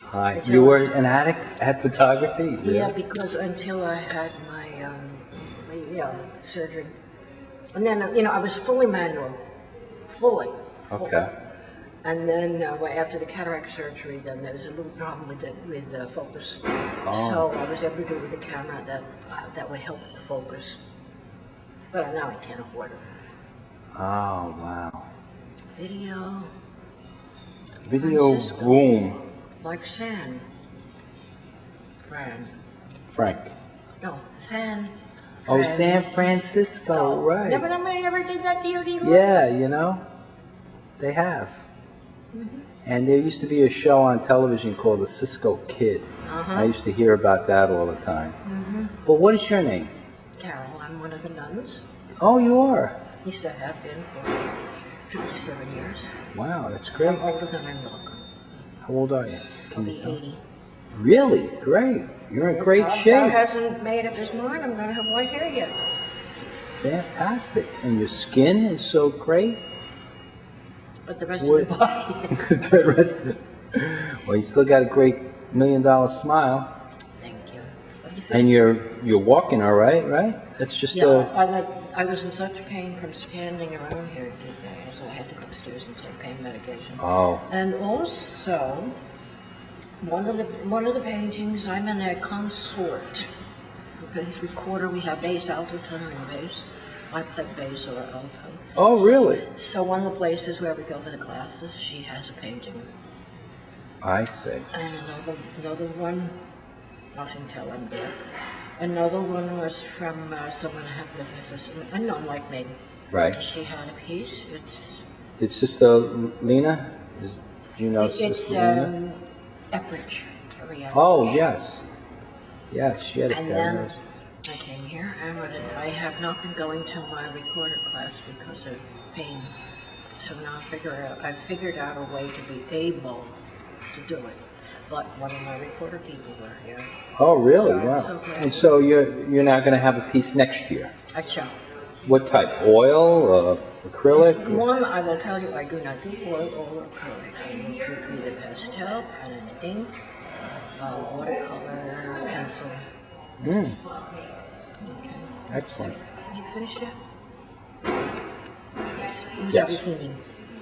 Hi. You Until were an addict at photography? yeah, Really? because until I had my surgery, and then I was fully manual, fully, fully. Okay. And then after the cataract surgery, then there was a little problem with focus. Oh. So I was able to do it with a camera that would help the focus. But now I can't afford it. Oh, wow. Video, Video Francisco, boom. like San Fran. Frank. No, San Oh, San Francisco. Francisco, right. Never nobody ever did that to you, did you? Yeah, they have. And there used to be a show on television called The Cisco Kid. I used to hear about that all the time. But what is your name? Carol, I'm one of the nuns. Oh, you are? Used to have been for 57 years. Wow, that's great. I'm older than I look. How old are you? I'll be 80. Really? Great. You're in great God shape. hasn't made up his mind I'm going to have white hair yet. Fantastic. And your skin is so great. But the rest of the body is... The rest- well, you still got a great $1 million smile. Thank you. And you're walking all right, right? That's just I was in such pain from standing around here today, so I had to go upstairs and take pain medication. Oh. And also, one of the paintings, I'm in a consort. Bass recorder, we have bass, alto, tenor, and bass. I play bass or alto. Oh, really? So one of the places where we go for the classes, she has a painting. I see. And another one, I can tell I'm dead. Another one was from someone I have lived with, a nun like me. Right. She had a piece. Did Sister Lena? Do you know It's Sister Lena? Epridge. Oh, yes. Yes, she had a And camera. then I came here, and I have not been going to my recorder class because of pain. So now I figured out a way to be able to do it. But one of my recorder people were here. Oh, really? So Wow. so glad. And so you're not going to have a piece next year. I shall. What type? Oil? Acrylic? One, I will tell you, I do not do oil or acrylic. I will do either pastel, pen and ink, watercolor, pencil. Mm, Okay. excellent. You finished yet? Yes. Who's Yes. everything?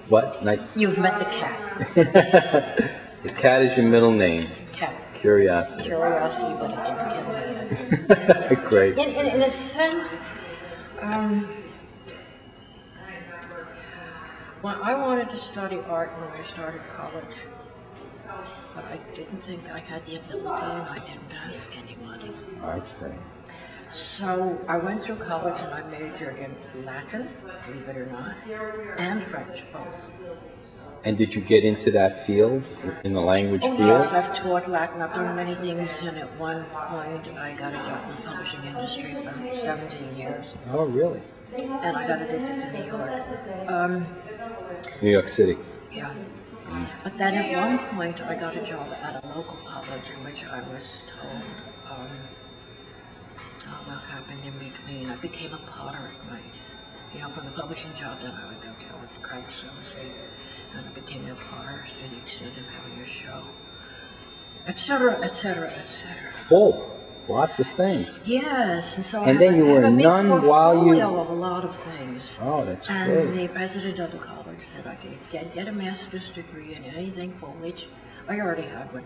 What? You've met the cat. The cat is your middle name. Cat. Curiosity. Curiosity, but it didn't kill me yet. Great. In a sense, well, I wanted to study art when I started college, but I didn't think I had the ability, and I didn't ask anybody. I see. So I went through college and I majored in Latin, believe it or not, and French, both. And did you get into that field, in the language Oh, field? yes, I've taught Latin. I've done many things, and at one point I got a job in the publishing industry for 17 years, Oh, really? and I got addicted to New York. New York City. Yeah. But then at one point I got a job at a local college in which I was told, what happened in between. I became a potter at night. From the publishing job, then I would go down with the craft service, and I became a potter to the extent of having a show, etc., etc., etc. Full. Lots of things. Yes, and so And then you were a nun while you... portfolio of a lot of things. Oh, that's And great. the president of the college said I could get a master's degree in anything for which I already had one.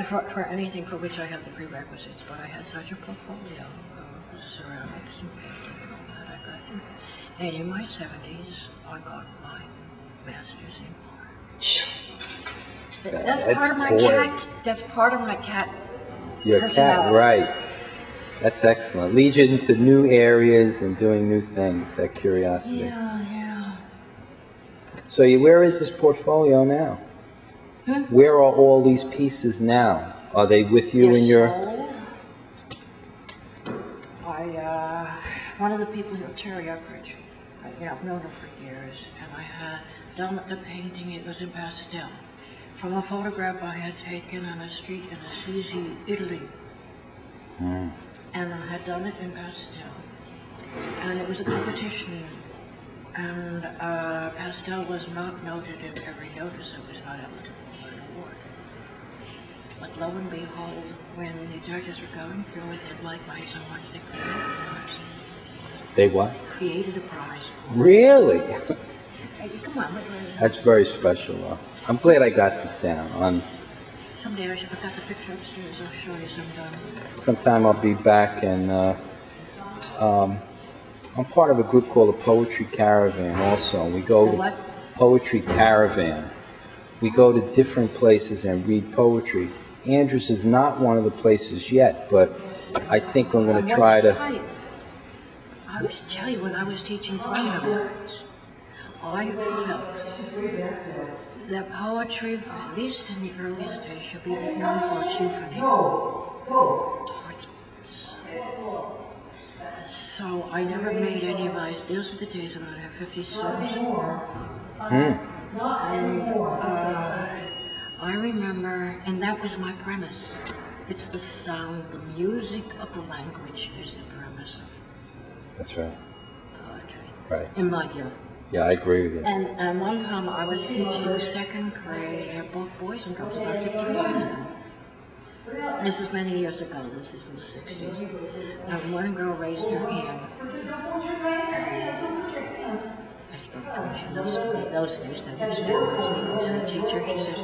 For anything for which I had the prerequisites, but I had such a portfolio of ceramics and painting and all that I got. And in my 70s, I got my master's in art. That's part of my cat. That's part of my cat. Your cat, personality. right. That's excellent. Leads you into new areas and doing new things, that curiosity. Yeah. So where is this portfolio now? Where are all these pieces now? Are they with you in your... One of the people here, Terry Epridge, I've known her for years, and I had done the painting. It was in pastel, from a photograph I had taken on a street in Assisi, Italy. And I had done it in pastel. And it was a competition, and pastel was not noted in every notice. It was not eligible for an award. But lo and behold, when the judges were going through it, they liked mine so much they created a prize. They what? Created a prize. Really? Hey, come on. That's very special, though. I'm glad I got this down. Someday I should have got the picture upstairs. I'll show you sometime. Sometime I'll be back, and I'm part of a group called the Poetry Caravan also. We go to What? Poetry Caravan. We go to different places and read poetry. Andrews is not one of the places yet, but I think I'm going to try to... I would tell you, when I was teaching primary grades, I felt that poetry, at least in the earliest days, should be known for its euphony. So I never made any of my... Those are the days when I have 50 students. And I remember, and that was my premise. It's the sound, the music of the language is the premise of That's right. poetry. Right. In my view. Yeah, I agree with you. And one time I was teaching second grade, they're both boys and girls, about 55 of them. This is many years ago, this is in the 60s. Now one girl raised her hand. I spoke to her, she knows in those days they would stand and speak to the teacher. She says,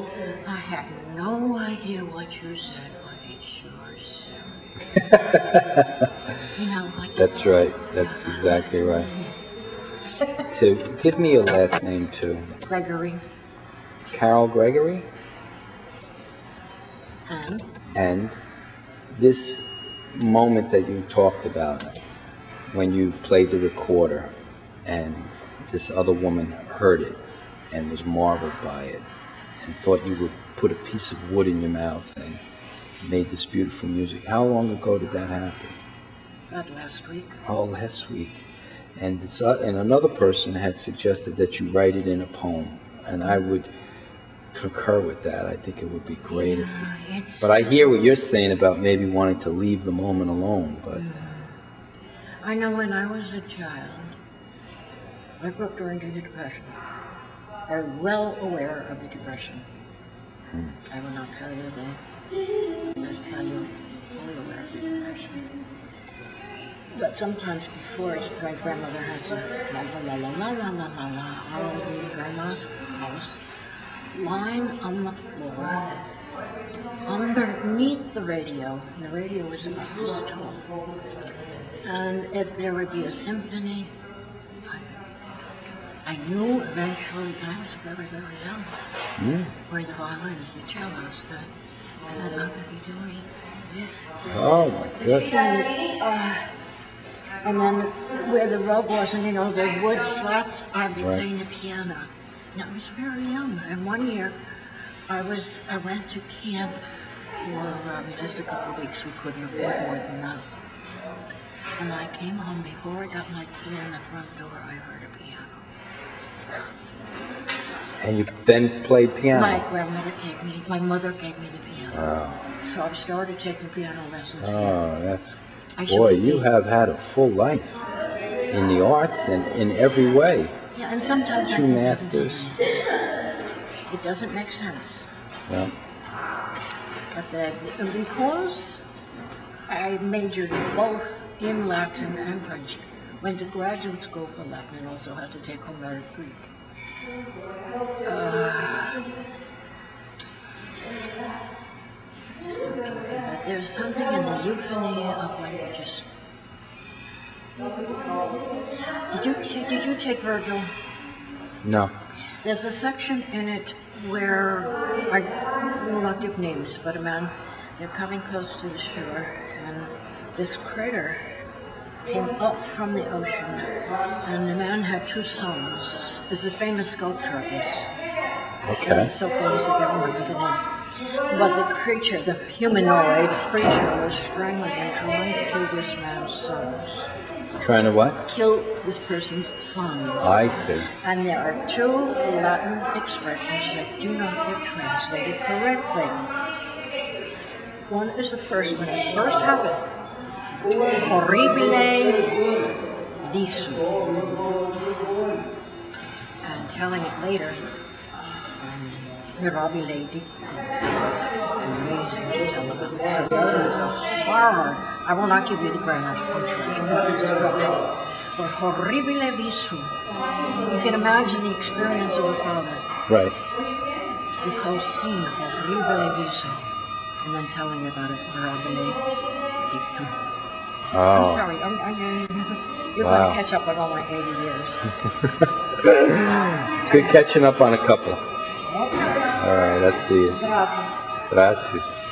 I have no idea what you said, but it sure sounded. You know, like That's right. That's exactly right. To give me your last name too. Gregory. Carol Gregory? And this moment that you talked about when you played the recorder and this other woman heard it and was marveled by it and thought you would put a piece of wood in your mouth and made this beautiful music. How long ago did that happen? About last week. Oh, last week. And another person had suggested that you write it in a poem, and I would concur with that. I think it would be great. But I hear what you're saying about maybe wanting to leave the moment alone. But I know when I was a child, I grew up during the Depression. I'm well aware of the Depression. I will not tell you though. Just tell you, fully aware of the Depression. But sometimes before, my grandmother had to la la la la la la la la all over the grandma's house, lying on the floor, underneath the radio. And the radio was about this tall. And if there would be a symphony, I knew eventually, and I was very, very young, where the violins, the cellos, that I'm going to be doing this. oh my goodness. And then where the rug was, and you know, the wood slats, I'd be playing the piano. And I was very young. And one year, I went to camp for just a couple of weeks. We couldn't afford more than that. And I came home, before I got my key in the front door, I heard a piano. And you then played piano? My mother gave me the piano. Oh. So I started taking piano lessons. Oh, that's... Boy, you have had a full life in the arts and in every way. Yeah, and sometimes Two masters. It doesn't make sense. Yeah. But because I majored both in Latin and French, went to graduate school for Latin and also had to take Homeric Greek. There's something in the euphony of languages. Did you take Virgil? No. There's a section in it where, I will not give names, but they're coming close to the shore, and this critter came up from the ocean, and the man had two sons. There's a famous sculpture of this. Okay. So famous that everyone had the name. But the creature, the humanoid creature, was strangling and trying to kill this man's sons. Trying to what? Kill this person's sons. I see. And there are two Latin expressions that do not get translated correctly. One is the first one. It first happened. Horribile disu. And telling it later, mirabile dictum. Amazing to tell about. So the other is a horror. I will not give you the grammar punctuation, but the structure. But horribile visu. You can imagine the experience of the father. Right. This whole scene, horribile visu. And then telling about it, mirabile dictum. Oh. I'm sorry, you're going to catch up on all my 80 years. Good catching up on a couple. Okay. All right, let's see. Gracias. Gracias.